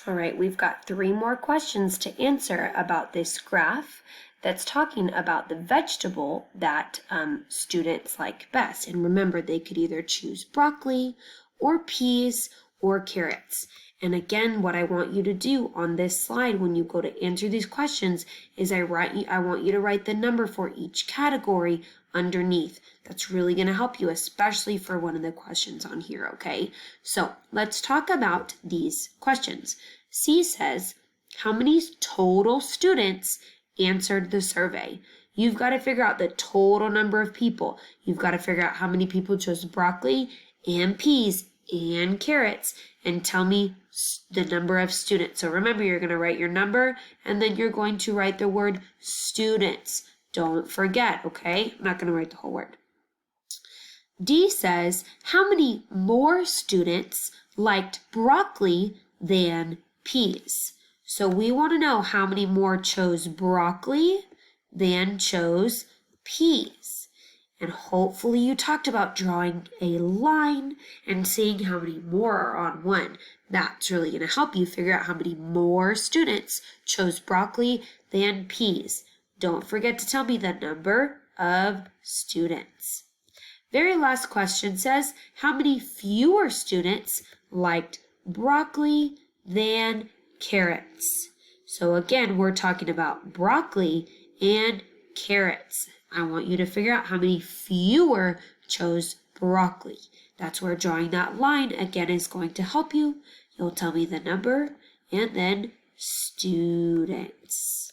All right, we've got 3 more questions to answer about this graph that's talking about the vegetable that students like best. And remember, they could either choose broccoli or peas or carrots. And again, what I want you to do on this slide when you go to answer these questions is I want you to write the number for each category underneath. That's really going to help you, especially for one of the questions on here, okay? So let's talk about these questions. C says, how many total students answered the survey? You've got to figure out the total number of people. You've got to figure out how many people chose broccoli and peas and carrots and tell me the number of students. So remember, you're going to write your number and then you're going to write the word students. Don't forget, okay? I'm not going to write the whole word. D says, how many more students liked broccoli than peas? So we want to know how many more chose broccoli than chose peas. And hopefully you talked about drawing a line and seeing how many more are on one. That's really going to help you figure out how many more students chose broccoli than peas. Don't forget to tell me the number of students. Very last question says, how many fewer students liked broccoli than carrots? So again, we're talking about broccoli and carrots. I want you to figure out how many fewer chose broccoli. That's where drawing that line again is going to help you. You'll tell me the number and then students.